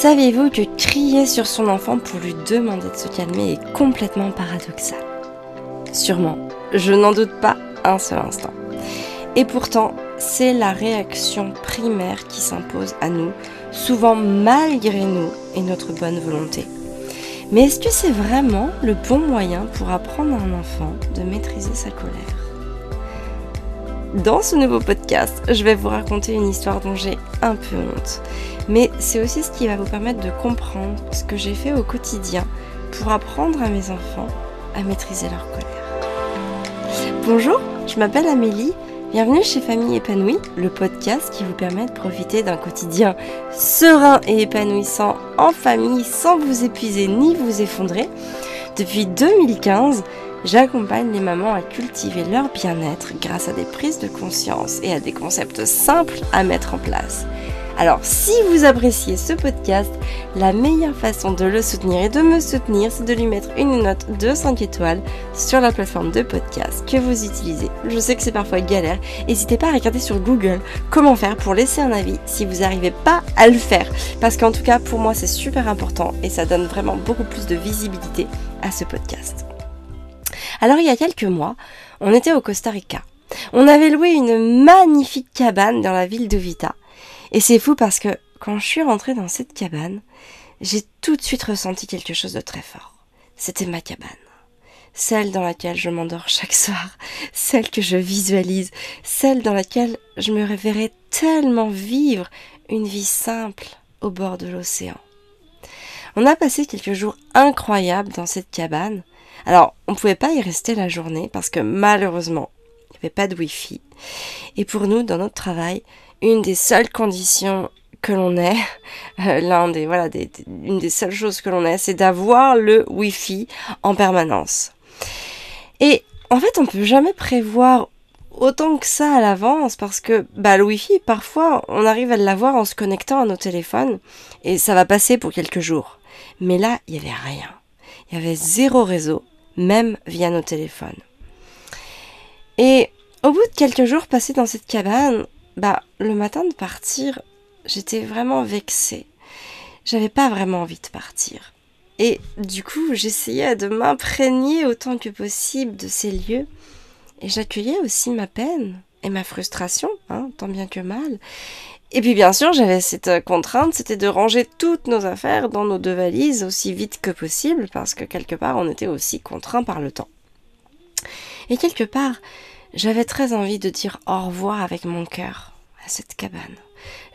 Saviez-vous que crier sur son enfant pour lui demander de se calmer est complètement paradoxal? Sûrement, je n'en doute pas un seul instant. Et pourtant, c'est la réaction primaire qui s'impose à nous, souvent malgré nous et notre bonne volonté. Mais est-ce que c'est vraiment le bon moyen pour apprendre à un enfant de maîtriser sa colère? Dans ce nouveau podcast, je vais vous raconter une histoire dont j'ai un peu honte. Mais c'est aussi ce qui va vous permettre de comprendre ce que j'ai fait au quotidien pour apprendre à mes enfants à maîtriser leur colère. Bonjour, je m'appelle Amélie. Bienvenue chez Famille Épanouie, le podcast qui vous permet de profiter d'un quotidien serein et épanouissant en famille sans vous épuiser ni vous effondrer. Depuis 2015, j'accompagne les mamans à cultiver leur bien-être grâce à des prises de conscience et à des concepts simples à mettre en place. Alors, si vous appréciez ce podcast, la meilleure façon de le soutenir et de me soutenir, c'est de lui mettre une note de 5 étoiles sur la plateforme de podcast que vous utilisez. Je sais que c'est parfois galère. N'hésitez pas à regarder sur Google comment faire pour laisser un avis si vous n'arrivez pas à le faire. Parce qu'en tout cas, pour moi, c'est super important et ça donne vraiment beaucoup plus de visibilité à ce podcast. Alors, il y a quelques mois, on était au Costa Rica. On avait loué une magnifique cabane dans la ville de Vita. Et c'est fou parce que quand je suis rentrée dans cette cabane, j'ai tout de suite ressenti quelque chose de très fort. C'était ma cabane. Celle dans laquelle je m'endors chaque soir, celle que je visualise, celle dans laquelle je me verrais tellement vivre une vie simple au bord de l'océan. On a passé quelques jours incroyables dans cette cabane. Alors, on ne pouvait pas y rester la journée parce que malheureusement, il n'y avait pas de Wi-Fi. Et pour nous, dans notre travail, une des seules conditions que l'on ait, une des seules choses que l'on ait, c'est d'avoir le Wi-Fi en permanence. Et en fait, on peut jamais prévoir autant que ça à l'avance parce que le Wi-Fi, parfois, on arrive à l'avoir en se connectant à nos téléphones et ça va passer pour quelques jours. Mais là, il n'y avait rien. Il y avait zéro réseau, même via nos téléphones. Et au bout de quelques jours passés dans cette cabane, le matin de partir, j'étais vraiment vexée. J'avais pas vraiment envie de partir. Et du coup, j'essayais de m'imprégner autant que possible de ces lieux. Et j'accueillais aussi ma peine et ma frustration, tant bien que mal. Et puis bien sûr, j'avais cette contrainte, c'était de ranger toutes nos affaires dans nos 2 valises aussi vite que possible, parce que quelque part, on était aussi contraints par le temps. Et quelque part, j'avais très envie de dire au revoir avec mon cœur à cette cabane.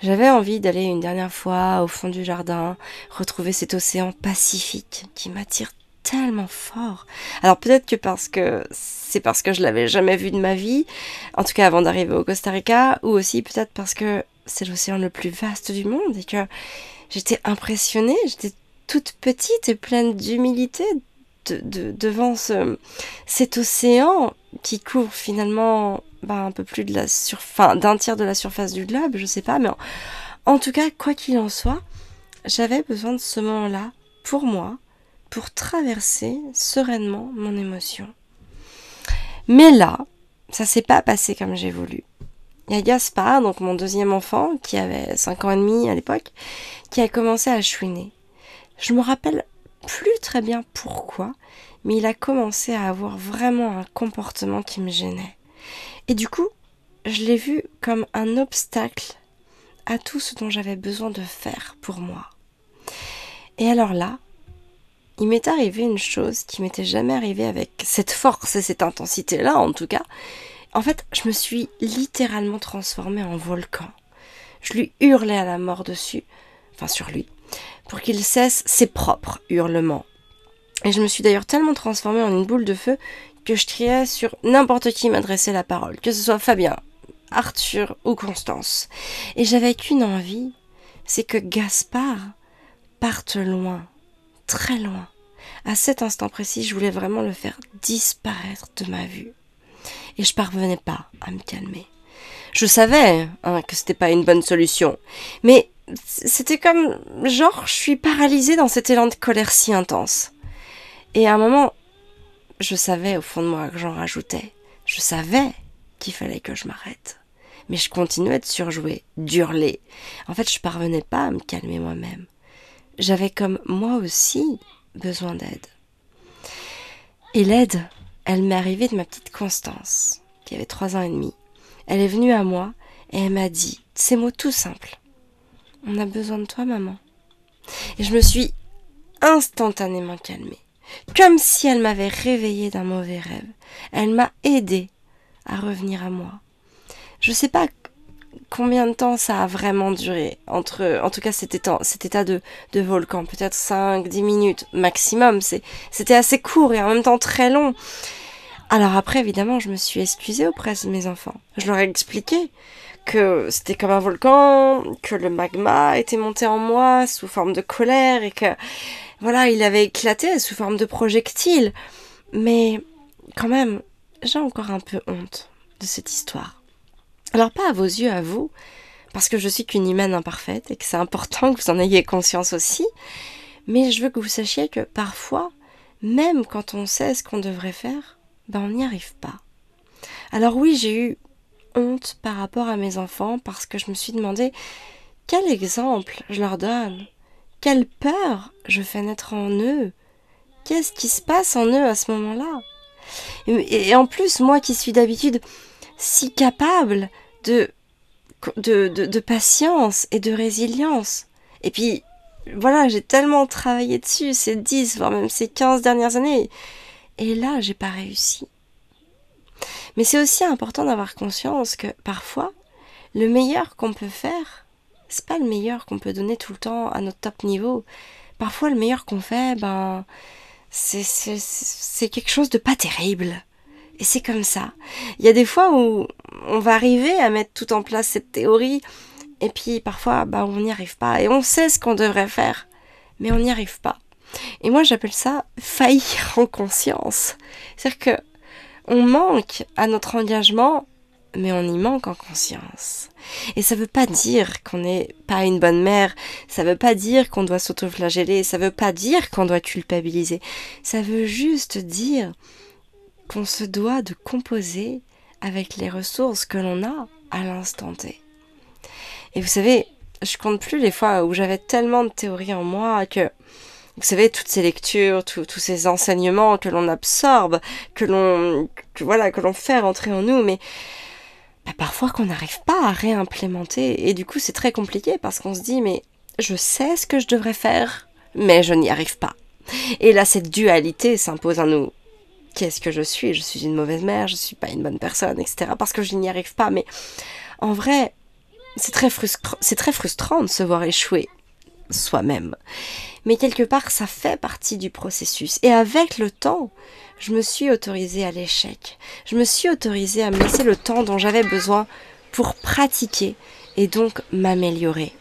J'avais envie d'aller une dernière fois au fond du jardin, retrouver cet océan Pacifique qui m'attire tellement fort. Alors peut-être que c'est parce que je l'avais jamais vu de ma vie, en tout cas avant d'arriver au Costa Rica, ou aussi peut-être parce que c'est l'océan le plus vaste du monde et que j'étais impressionnée, j'étais toute petite et pleine d'humilité devant cet océan qui couvre finalement un peu plus de d'un tiers de la surface du globe, je sais pas, mais en tout cas, quoi qu'il en soit, j'avais besoin de ce moment-là pour moi, pour traverser sereinement mon émotion. Mais là, ça s'est pas passé comme j'ai voulu. Il y a Gaspard, donc mon 2e enfant, qui avait 5 ans et demi à l'époque, qui a commencé à chouiner. Je me rappelle plus très bien pourquoi, mais il a commencé à avoir vraiment un comportement qui me gênait. Et du coup, je l'ai vu comme un obstacle à tout ce dont j'avais besoin de faire pour moi. Et alors là, il m'est arrivé une chose qui m'était jamais arrivée avec cette force et cette intensité-là, en tout cas. En fait, je me suis littéralement transformée en volcan. Je lui hurlais à la mort dessus, sur lui, pour qu'il cesse ses propres hurlements. Et je me suis d'ailleurs tellement transformée en une boule de feu que je criais sur n'importe qui m'adressait la parole, que ce soit Fabien, Arthur ou Constance. Et j'avais qu'une envie, c'est que Gaspard parte loin, très loin. À cet instant précis, je voulais vraiment le faire disparaître de ma vue. Et je parvenais pas à me calmer. Je savais que c'était pas une bonne solution, mais c'était comme je suis paralysée dans cet élan de colère si intense. Et à un moment, je savais au fond de moi que j'en rajoutais. Je savais qu'il fallait que je m'arrête. Mais je continuais de surjouer, d'hurler. En fait, je parvenais pas à me calmer moi-même. j'avais comme moi aussi besoin d'aide. Et l'aide, elle m'est arrivée de ma petite Constance, qui avait 3 ans et demi. Elle est venue à moi et elle m'a dit ces mots tout simples. On a besoin de toi, maman. Et je me suis instantanément calmée. Comme si elle m'avait réveillée d'un mauvais rêve. Elle m'a aidée à revenir à moi. Je sais pas combien de temps ça a vraiment duré. En tout cas, cet état de volcan. Peut-être 5-10 minutes maximum. C'était assez court et en même temps très long. Alors après, évidemment, je me suis excusée auprès de mes enfants. Je leur ai expliqué que c'était comme un volcan, que le magma était monté en moi sous forme de colère et que, voilà, il avait éclaté sous forme de projectile. Mais quand même, j'ai encore un peu honte de cette histoire. Alors pas à vos yeux, à vous, parce que je suis qu'une humaine imparfaite et que c'est important que vous en ayez conscience aussi, mais je veux que vous sachiez que parfois, même quand on sait ce qu'on devrait faire, on n'y arrive pas. Alors oui, j'ai eu honte par rapport à mes enfants parce que je me suis demandé quel exemple je leur donne, quelle peur je fais naître en eux, qu'est-ce qui se passe en eux à ce moment-là. Et en plus, moi qui suis d'habitude si capable de patience et de résilience. Et puis, voilà, j'ai tellement travaillé dessus ces 10, voire même ces 15 dernières années. Et là, j'ai pas réussi. Mais c'est aussi important d'avoir conscience que parfois, le meilleur qu'on peut faire, c'est pas le meilleur qu'on peut donner tout le temps à notre top niveau. Parfois, le meilleur qu'on fait, c'est quelque chose de pas terrible. Et c'est comme ça. Il y a des fois où on va arriver à mettre tout en place cette théorie, et puis parfois, on n'y arrive pas. Et on sait ce qu'on devrait faire, mais on n'y arrive pas. Et moi, j'appelle ça faillir en conscience. C'est-à-dire que on manque à notre engagement, mais on y manque en conscience. Et ça veut pas dire qu'on n'est pas une bonne mère, ça veut pas dire qu'on doit s'autoflageller, ça veut pas dire qu'on doit culpabiliser. Ça veut juste dire qu'on se doit de composer avec les ressources que l'on a à l'instant T. Et vous savez, je compte plus les fois où j'avais tellement de théories en moi que, vous savez, toutes ces lectures, tous ces enseignements que l'on absorbe, que l'on fait rentrer en nous, mais parfois qu'on n'arrive pas à réimplémenter. Et du coup, c'est très compliqué parce qu'on se dit, mais je sais ce que je devrais faire, mais je n'y arrive pas. Et là, cette dualité s'impose à nous. Qu'est-ce que je suis? Je suis une mauvaise mère, je suis pas une bonne personne, etc. Parce que je n'y arrive pas. Mais en vrai, c'est très frustrant de se voir échouer soi-même. Mais quelque part, ça fait partie du processus. Et avec le temps, je me suis autorisée à l'échec. Je me suis autorisée à me laisser le temps dont j'avais besoin pour pratiquer et donc m'améliorer.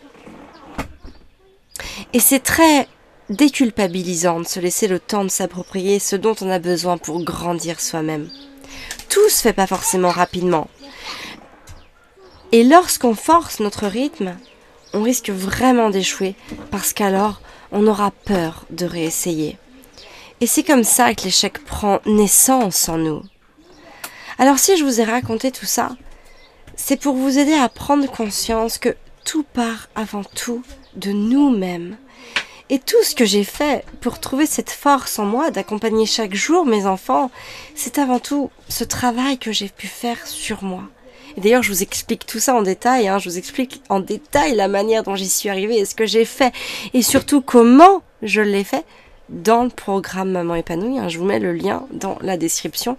Et c'est très déculpabilisant de se laisser le temps de s'approprier ce dont on a besoin pour grandir soi-même. Tout se fait pas forcément rapidement. Et lorsqu'on force notre rythme, on risque vraiment d'échouer parce qu'alors on aura peur de réessayer. Et c'est comme ça que l'échec prend naissance en nous. Alors si je vous ai raconté tout ça, c'est pour vous aider à prendre conscience que tout part avant tout de nous-mêmes. Et tout ce que j'ai fait pour trouver cette force en moi d'accompagner chaque jour mes enfants, c'est avant tout ce travail que j'ai pu faire sur moi. Et d'ailleurs, je vous explique tout ça en détail, je vous explique en détail la manière dont j'y suis arrivée et ce que j'ai fait, et surtout comment je l'ai fait dans le programme Maman épanouie. Je vous mets le lien dans la description.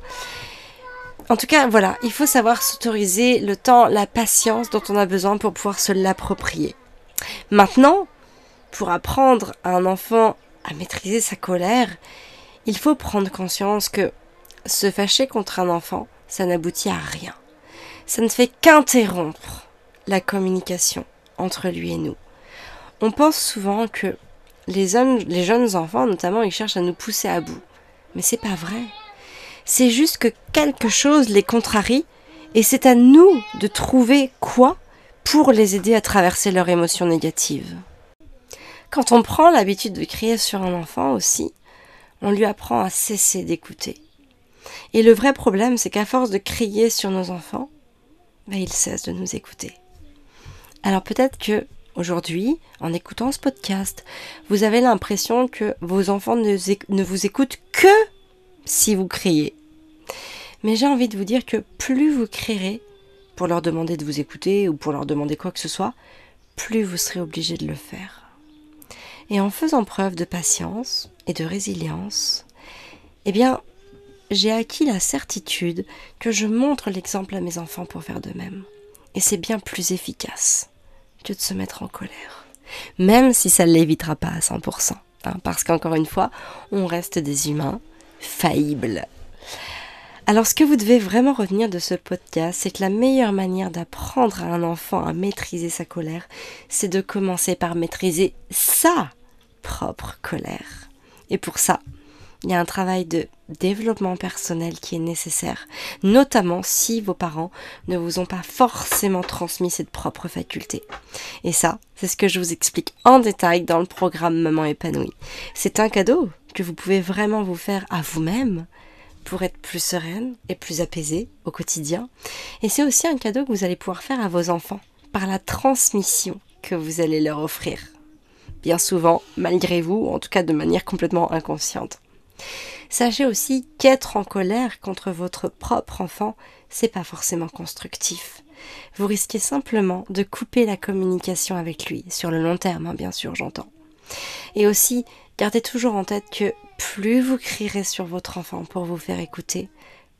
En tout cas, voilà, il faut savoir s'autoriser le temps, la patience dont on a besoin pour pouvoir se l'approprier. Maintenant, pour apprendre à un enfant à maîtriser sa colère, il faut prendre conscience que se fâcher contre un enfant, ça n'aboutit à rien. Ça ne fait qu'interrompre la communication entre lui et nous. On pense souvent que les jeunes enfants, notamment, ils cherchent à nous pousser à bout. Mais c'est pas vrai. C'est juste que quelque chose les contrarie et c'est à nous de trouver quoi pour les aider à traverser leurs émotions négatives. Quand on prend l'habitude de crier sur un enfant aussi, on lui apprend à cesser d'écouter. Et le vrai problème, c'est qu'à force de crier sur nos enfants, ils cessent de nous écouter. Alors peut-être que aujourd'hui, en écoutant ce podcast, vous avez l'impression que vos enfants ne vous écoutent que si vous criez. Mais j'ai envie de vous dire que plus vous crierez pour leur demander de vous écouter ou pour leur demander quoi que ce soit, plus vous serez obligé de le faire. Et en faisant preuve de patience et de résilience, eh bien, j'ai acquis la certitude que je montre l'exemple à mes enfants pour faire de même. Et c'est bien plus efficace que de se mettre en colère. Même si ça ne l'évitera pas à 100%. Parce qu'encore une fois, on reste des humains faillibles. Alors ce que vous devez vraiment retenir de ce podcast, c'est que la meilleure manière d'apprendre à un enfant à maîtriser sa colère, c'est de commencer par maîtriser sa propre colère. Et pour ça, il y a un travail de développement personnel qui est nécessaire, notamment si vos parents ne vous ont pas forcément transmis cette propre faculté. Et ça, c'est ce que je vous explique en détail dans le programme Maman épanouie. C'est un cadeau que vous pouvez vraiment vous faire à vous-même pour être plus sereine et plus apaisée au quotidien. Et c'est aussi un cadeau que vous allez pouvoir faire à vos enfants par la transmission que vous allez leur offrir. Bien souvent, malgré vous, ou en tout cas de manière complètement inconsciente. Sachez aussi qu'être en colère contre votre propre enfant, c'est pas forcément constructif. Vous risquez simplement de couper la communication avec lui, sur le long terme, bien sûr, j'entends. Et aussi, gardez toujours en tête que plus vous crierez sur votre enfant pour vous faire écouter,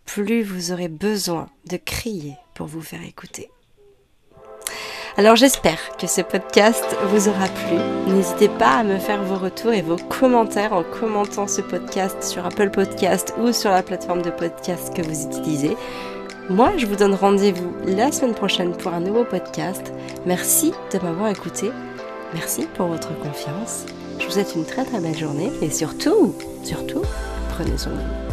plus vous aurez besoin de crier pour vous faire écouter. Alors j'espère que ce podcast vous aura plu. N'hésitez pas à me faire vos retours et vos commentaires en commentant ce podcast sur Apple Podcast ou sur la plateforme de podcast que vous utilisez. Moi, je vous donne rendez-vous la semaine prochaine pour un nouveau podcast. Merci de m'avoir écouté. Merci pour votre confiance. Je vous souhaite une très très belle journée et surtout, prenez soin de vous.